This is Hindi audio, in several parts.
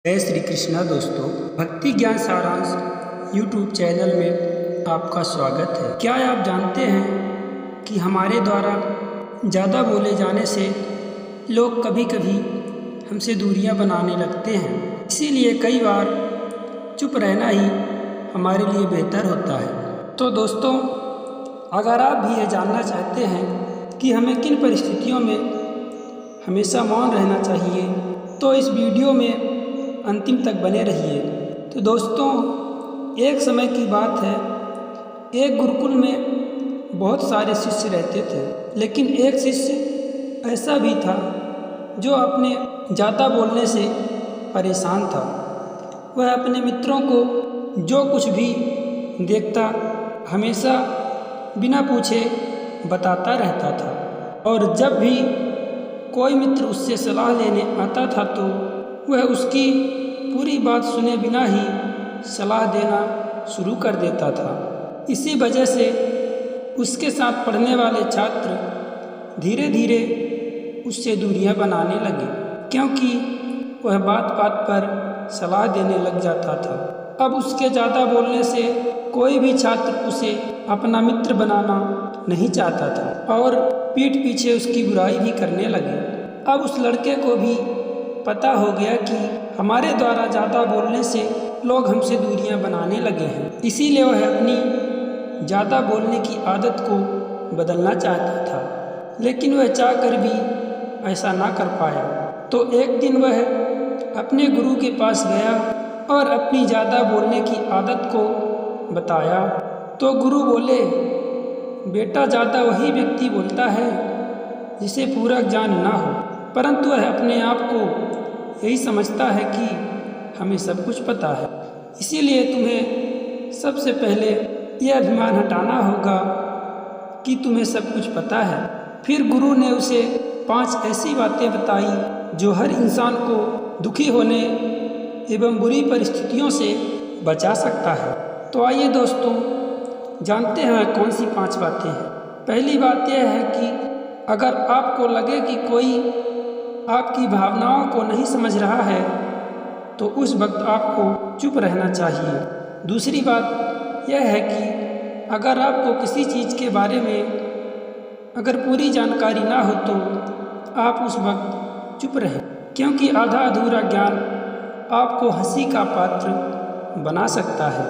जय श्री कृष्णा दोस्तों, भक्ति ज्ञान सारांश यूट्यूब चैनल में आपका स्वागत है। क्या आप जानते हैं कि हमारे द्वारा ज़्यादा बोले जाने से लोग कभी कभी हमसे दूरियां बनाने लगते हैं। इसीलिए कई बार चुप रहना ही हमारे लिए बेहतर होता है। तो दोस्तों, अगर आप भी ये जानना चाहते हैं कि हमें किन परिस्थितियों में हमेशा मौन रहना चाहिए, तो इस वीडियो में अंतिम तक बने रहिए। तो दोस्तों, एक समय की बात है, एक गुरुकुल में बहुत सारे शिष्य रहते थे, लेकिन एक शिष्य ऐसा भी था जो अपने ज़्यादा बोलने से परेशान था। वह अपने मित्रों को जो कुछ भी देखता हमेशा बिना पूछे बताता रहता था, और जब भी कोई मित्र उससे सलाह लेने आता था तो वह उसकी पूरी बात सुने बिना ही सलाह देना शुरू कर देता था। इसी वजह से उसके साथ पढ़ने वाले छात्र धीरे धीरे उससे दूरियां बनाने लगे, क्योंकि वह बात बात पर सलाह देने लग जाता था। अब उसके ज़्यादा बोलने से कोई भी छात्र उसे अपना मित्र बनाना नहीं चाहता था और पीठ पीछे उसकी बुराई भी करने लगे। अब उस लड़के को भी पता हो गया कि हमारे द्वारा ज़्यादा बोलने से लोग हमसे दूरियां बनाने लगे हैं। इसीलिए वह अपनी ज़्यादा बोलने की आदत को बदलना चाहता था, लेकिन वह चाहकर भी ऐसा ना कर पाया। तो एक दिन वह अपने गुरु के पास गया और अपनी ज़्यादा बोलने की आदत को बताया। तो गुरु बोले, बेटा, ज़्यादा वही व्यक्ति बोलता है जिसे पूरा ज्ञान ना हो, परंतु वह अपने आप को यही समझता है कि हमें सब कुछ पता है। इसीलिए तुम्हें सबसे पहले यह अभिमान हटाना होगा कि तुम्हें सब कुछ पता है। फिर गुरु ने उसे 5 ऐसी बातें बताई जो हर इंसान को दुखी होने एवं बुरी परिस्थितियों से बचा सकता है। तो आइए दोस्तों, जानते हैं कौन सी 5 बातें हैं। पहली बात यह है कि अगर आपको लगे कि कोई आपकी भावनाओं को नहीं समझ रहा है तो उस वक्त आपको चुप रहना चाहिए। दूसरी बात यह है कि अगर आपको किसी चीज़ के बारे में अगर पूरी जानकारी ना हो तो आप उस वक्त चुप रहें, क्योंकि आधा अधूरा ज्ञान आपको हंसी का पात्र बना सकता है।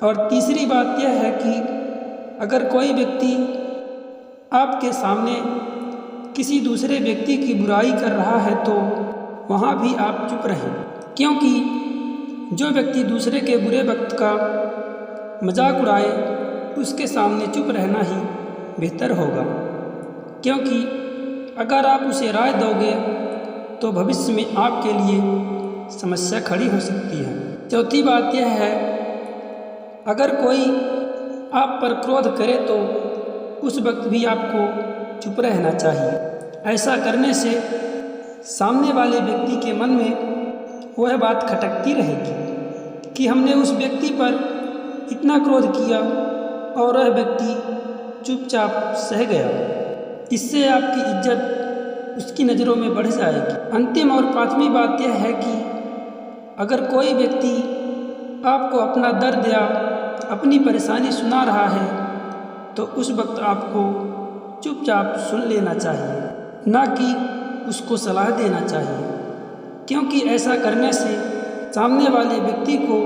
और तीसरी बात यह है कि अगर कोई व्यक्ति आपके सामने किसी दूसरे व्यक्ति की बुराई कर रहा है तो वहाँ भी आप चुप रहें, क्योंकि जो व्यक्ति दूसरे के बुरे वक्त का मजाक उड़ाए उसके सामने चुप रहना ही बेहतर होगा, क्योंकि अगर आप उसे राय दोगे तो भविष्य में आपके लिए समस्या खड़ी हो सकती है। चौथी बात यह है, अगर कोई आप पर क्रोध करे तो उस वक्त भी आपको चुप रहना चाहिए। ऐसा करने से सामने वाले व्यक्ति के मन में वह बात खटकती रहेगी कि हमने उस व्यक्ति पर इतना क्रोध किया और वह व्यक्ति चुपचाप सह गया। इससे आपकी इज्जत उसकी नज़रों में बढ़ जाएगी। अंतिम और 5वीं बात यह है कि अगर कोई व्यक्ति आपको अपना दर्द या अपनी परेशानी सुना रहा है तो उस वक्त आपको चुपचाप सुन लेना चाहिए, ना कि उसको सलाह देना चाहिए, क्योंकि ऐसा करने से सामने वाले व्यक्ति को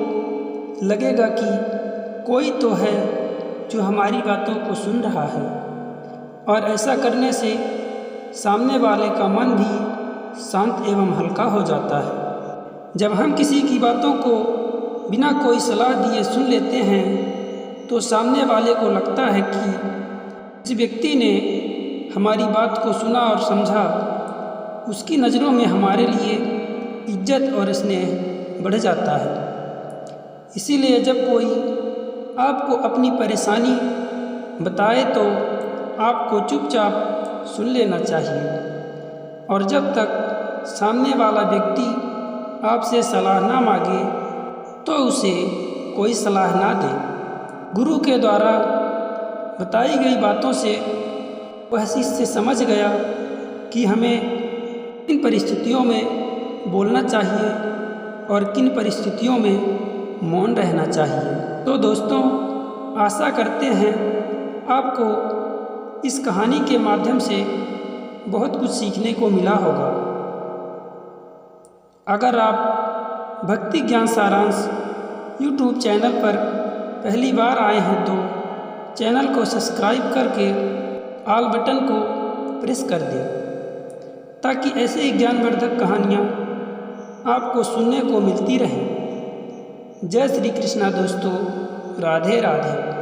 लगेगा कि कोई तो है जो हमारी बातों को सुन रहा है, और ऐसा करने से सामने वाले का मन भी शांत एवं हल्का हो जाता है। जब हम किसी की बातों को बिना कोई सलाह दिए सुन लेते हैं तो सामने वाले को लगता है कि इस व्यक्ति ने हमारी बात को सुना और समझा। उसकी नज़रों में हमारे लिए इज्जत और स्नेह बढ़ जाता है। इसीलिए जब कोई आपको अपनी परेशानी बताए तो आपको चुपचाप सुन लेना चाहिए, और जब तक सामने वाला व्यक्ति आपसे सलाह ना मांगे तो उसे कोई सलाह ना दे। गुरु के द्वारा बताई गई बातों से वह शिष्य समझ गया कि हमें इन परिस्थितियों में बोलना चाहिए और किन परिस्थितियों में मौन रहना चाहिए। तो दोस्तों, आशा करते हैं आपको इस कहानी के माध्यम से बहुत कुछ सीखने को मिला होगा। अगर आप भक्ति ज्ञान सारांश यूट्यूब चैनल पर पहली बार आए हैं तो चैनल को सब्सक्राइब करके ऑल बटन को प्रेस कर दें, ताकि ऐसे ही ज्ञानवर्धक कहानियाँ आपको सुनने को मिलती रहें। जय श्री कृष्णा दोस्तों, राधे राधे।